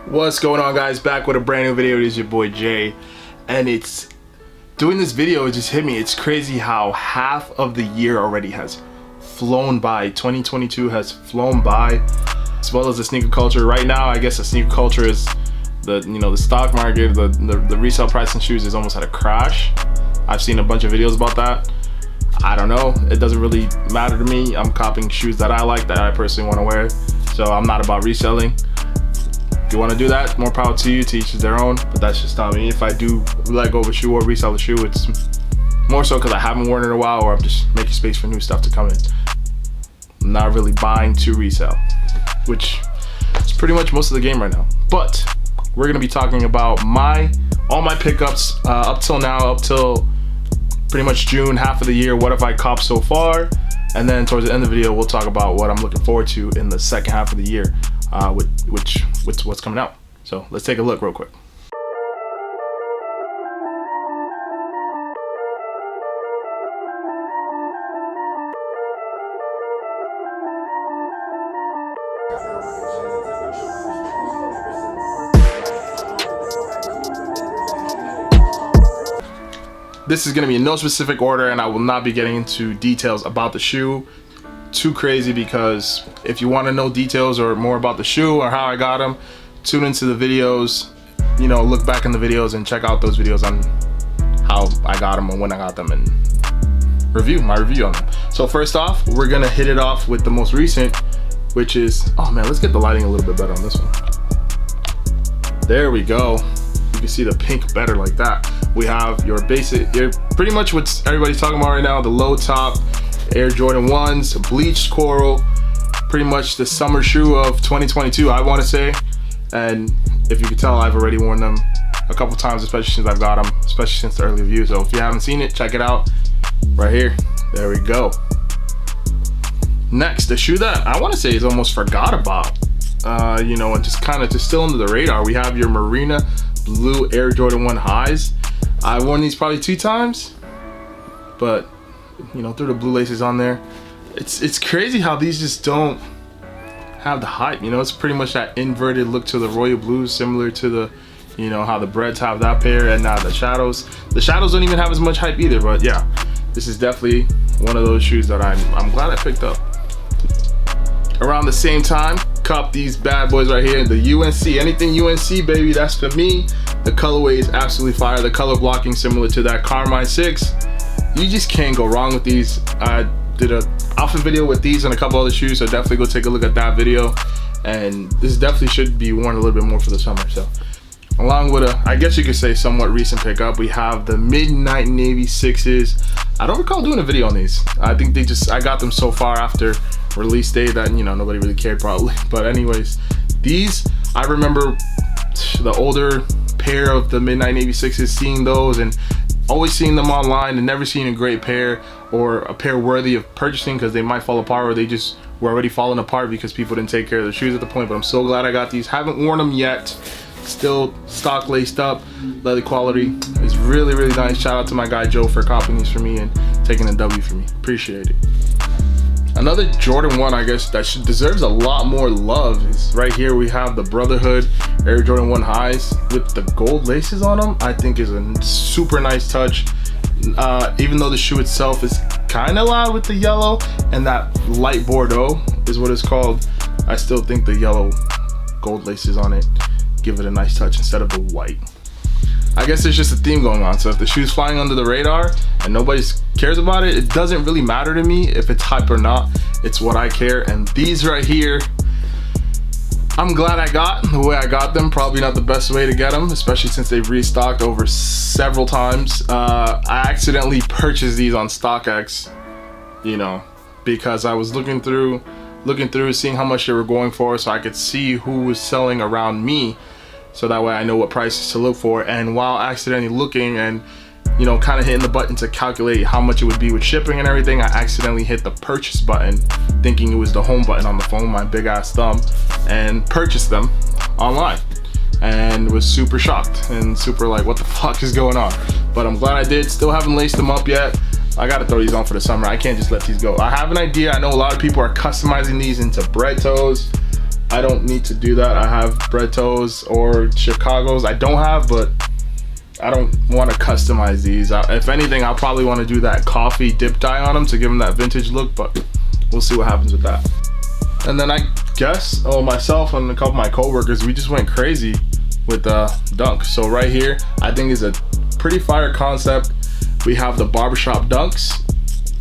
What's going on, guys? Back with a brand new video. It is your boy Jay, and it's doing this video, it just hit me. It's crazy how half of the year already has flown by. 2022 has flown by, as well as the sneaker culture. Right now, I guess the sneaker culture is the stock market, the resale price in shoes is almost at a crash. I've seen a bunch of videos about that. I don't know, it doesn't really matter to me. I'm copying shoes that I like, that I personally want to wear, so I'm not about reselling. If you want to do that, more power to you, to each their own, but that's just not me. If I do let go of a shoe or resell a shoe, it's more so because I haven't worn it in a while, or I'm just making space for new stuff to come in. I'm not really buying to resell, which is pretty much most of the game right now. But we're gonna be talking about all my pickups up till now, up till pretty much June, half of the year. What have I copped so far? And then towards the end of the video, we'll talk about what I'm looking forward to in the second half of the year, with what's coming out. So let's take a look real quick. This is gonna be in no specific order, and I will not be getting into details about the shoe too crazy, because if you want to know details or more about the shoe or how I got them, tune into the videos, look back in the videos and check out those videos on how I got them and when I got them, and my review on them. So first off, we're gonna hit it off with the most recent, which is, oh man, let's get the lighting a little bit better on this one. There we go. You can see the pink better like that. We have your basic, pretty much what everybody's talking about right now, the low top Air Jordan 1s, bleached coral, pretty much the summer shoe of 2022, I want to say. And if you can tell, I've already worn them a couple times, especially since I've got them, especially since the early review. So if you haven't seen it, check it out right here. There we go. Next, the shoe that I want to say is almost forgot about, and just kind of still under the radar. We have your Marina Blue Air Jordan 1 highs. I've worn these probably 2 times, but threw the blue laces on there. It's crazy how these just don't have the hype. It's pretty much that inverted look to the royal blues, similar to the how the Breads have that pair, and now the shadows don't even have as much hype either. But yeah, this is definitely one of those shoes that I'm glad I picked up. Around the same time, cop these bad boys right here, the UNC. Anything UNC, baby, that's for me. The colorway is absolutely fire. The color blocking similar to that Carmine 6. You just can't go wrong with these. I did a outfit video with these and a couple other shoes, so definitely go take a look at that video. And this definitely should be worn a little bit more for the summer. So along with I guess you could say somewhat recent pickup, we have the Midnight Navy 6s. I don't recall doing a video on these. I think I got them so far after release day that nobody really cared probably. But anyways, these, I remember the older pair of the Midnight Navy 6s, seeing those and always seeing them online, and never seen a great pair or a pair worthy of purchasing, because they might fall apart, or they just were already falling apart because people didn't take care of their shoes at the point. But I'm so glad I got these. Haven't worn them yet. Still stock laced up. Leather quality is really, really nice. Shout out to my guy Joe for copying these for me and taking a W for me. Appreciate it. Another Jordan 1, I guess, that deserves a lot more love is right here. We have the Brotherhood Air Jordan 1 highs with the gold laces on them. I think is a super nice touch. Even though the shoe itself is kind of loud with the yellow, and that light Bordeaux is what it's called, I still think the yellow gold laces on it give it a nice touch instead of the white. I guess there's just a theme going on. So if the shoe's flying under the radar and nobody cares about it, it doesn't really matter to me if it's hype or not. It's what I care. And these right here, I'm glad I got the way I got them. Probably not the best way to get them, especially since they've restocked over several times. I accidentally purchased these on StockX, because I was looking through, seeing how much they were going for, so I could see who was selling around me, so that way I know what prices to look for. And while accidentally looking and kind of hitting the button to calculate how much it would be with shipping and everything, I accidentally hit the purchase button, thinking it was the home button on the phone, my big ass thumb, and purchased them online, and was super shocked and super like, what the fuck is going on? But I'm glad I did. Still haven't laced them up yet. I gotta throw these on for the summer. I can't just let these go. I have an idea. I know a lot of people are customizing these into bread toes. I don't need to do that. I have bread toes or Chicago's. I don't have, but I don't want to customize these. If anything, I'll probably want to do that coffee dip dye on them to give them that vintage look, but we'll see what happens with that. And then I guess, myself and a couple of my coworkers, we just went crazy with dunks. So right here, I think is a pretty fire concept. We have the barbershop dunks,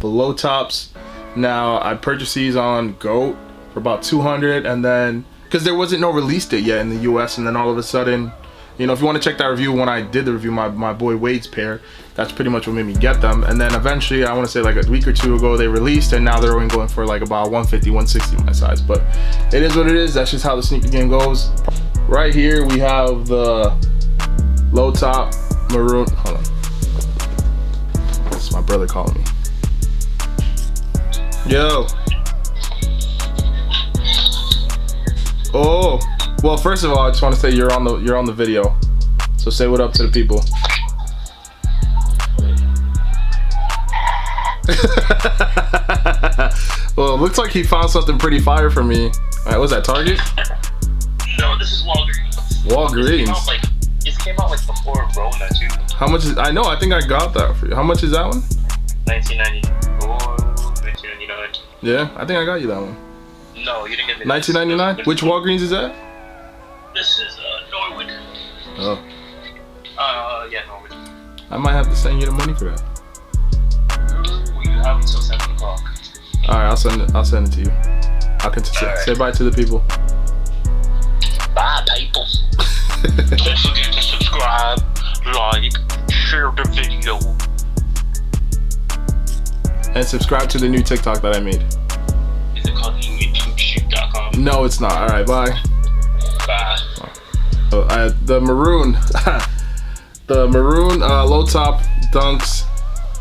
the low tops. Now I purchased these on GOAT for about 200, and then because there wasn't no release date yet in the US, and then all of a sudden, you know, if you want to check that review, when I did the review, my boy Wade's pair, that's pretty much what made me get them. And then eventually, I want to say like a week or two ago, they released, and now they're only going for like about 150, 160 my size. But it is what it is. That's just how the sneaker game goes. Right here, we have the low top maroon. Hold on. This is my brother calling me. Yo. Oh. Well, first of all, I just want to say you're on the video, so say what up to the people. Well, it looks like he found something pretty fire for me. All right, was that Target? No, this is Walgreens. Walgreens. This came out like before Rona too. How much is? I know. I think I got that for you. How much is that one? $19.99. Yeah, I think I got you that one. No, you didn't get me. $19.99. Which Walgreens is that? This is Norwood. Oh. Yeah, Norwood. I might have to send you the money for that. You have until 7 o'clock. All right, I'll send it to you. I can say bye to the people. Bye, people. Don't forget to subscribe, like, share the video, and subscribe to the new TikTok that I made. Is it called YouTubeshoot.com? No, it's not. All right, bye. Bye. The maroon, low top dunks,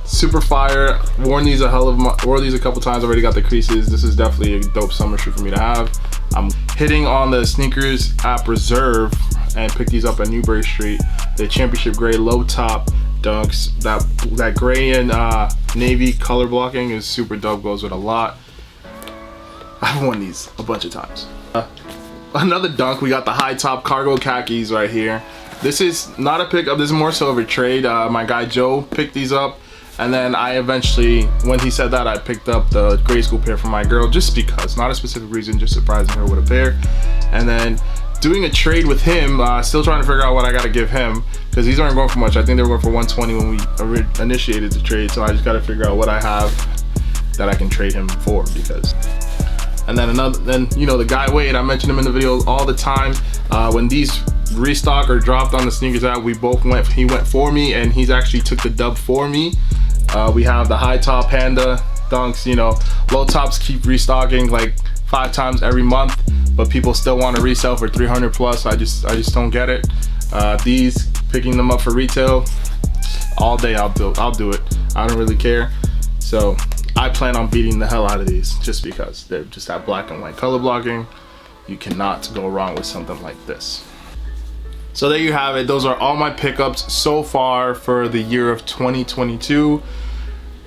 super fire. Worn these a couple times. Already got the creases. This is definitely a dope summer shoe for me to have. I'm hitting on the sneakers app Reserve and pick these up at Newbury Street. The championship gray low top dunks. That gray and navy color blocking is super dope. Goes with a lot. I've worn these a bunch of times. Another dunk, we got the high top cargo khakis right here. This is not a pickup, this is more so of a trade. My guy Joe picked these up, and then I eventually, when he said that, I picked up the grade school pair for my girl just because, not a specific reason, just surprising her with a pair. And then doing a trade with him, still trying to figure out what I gotta give him, because these aren't going for much. I think they were going for 120 when we initiated the trade, so I just gotta figure out what I have that I can trade him for, because. And then you know, the guy Wade, I mentioned him in the video all the time. When these restock or dropped on the sneakers app, he went for me, and he's actually took the dub for me. We have the high top Panda dunks, you know, low tops keep restocking like 5 times every month, but people still want to resell for 300 plus. I just don't get it. These, picking them up for retail all day, I'll do it. I don't really care. So I plan on beating the hell out of these just because they're just that black and white color blocking. You cannot go wrong with something like this. So there you have it. Those are all my pickups so far for the year of 2022.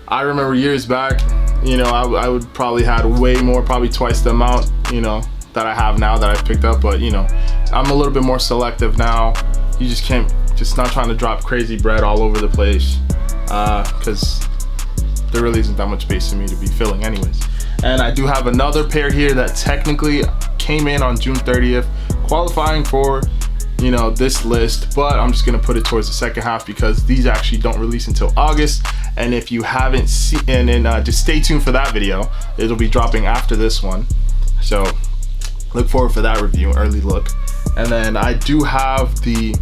I remember years back, you know, I would probably had way more, probably twice the amount, you know, that I have now that I've picked up. But, you know, I'm a little bit more selective now. You just can't, just not trying to drop crazy bread all over the place, because there really isn't that much space for me to be filling anyways. And I do have another pair here that technically came in on June 30th, qualifying for, you know, this list, but I'm just gonna put it towards the second half because these actually don't release until August. And if you haven't seen, and just stay tuned for that video, it'll be dropping after this one, so look forward for that review, early look. And then I do have the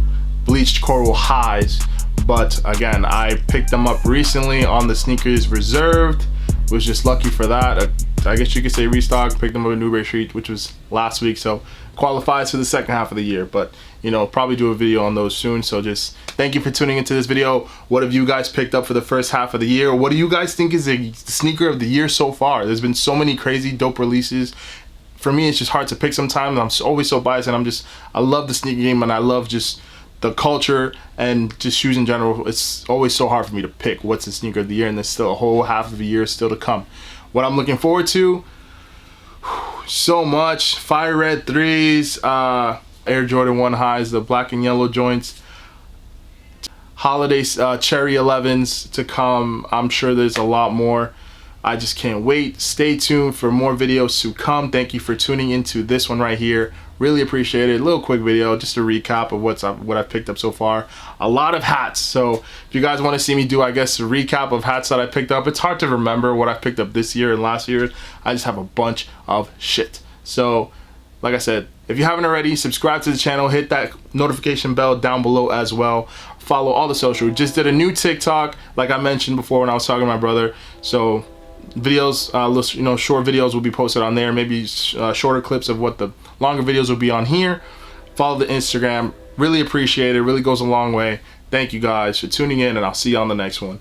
bleached coral highs, but again, I picked them up recently on the sneakers reserved. Was just lucky for that. I guess you could say restock. Picked them up at Newbury Street, which was last week, so qualifies for the second half of the year. But you know, probably do a video on those soon. So just thank you for tuning into this video. What have you guys picked up for the first half of the year? What do you guys think is the sneaker of the year so far? There's been so many crazy dope releases. For me, it's just hard to pick sometimes. I'm always so biased, and I love the sneaker game, and I love just the culture and just shoes in general. It's always so hard for me to pick what's the sneaker of the year, and there's still a whole half of the year still to come. What I'm looking forward to, so much. Fire Red 3s, Air Jordan 1 highs, the black and yellow joints, holiday cherry 11s to come. I'm sure there's a lot more. I just can't wait. Stay tuned for more videos to come. Thank you for tuning into this one right here. Really appreciate it. A little quick video, just a recap of what I've picked up so far. A lot of hats. So if you guys want to see me do, I guess, a recap of hats that I picked up, it's hard to remember what I picked up this year and last year. I just have a bunch of shit. So like I said, if you haven't already, subscribe to the channel, hit that notification bell down below as well. Follow all the social. Just did a new TikTok, like I mentioned before when I was talking to my brother. So videos, short videos will be posted on there. Maybe shorter clips of what the longer videos will be on here. Follow the Instagram. Really appreciate it. Really goes a long way. Thank you guys for tuning in, and I'll see you on the next one.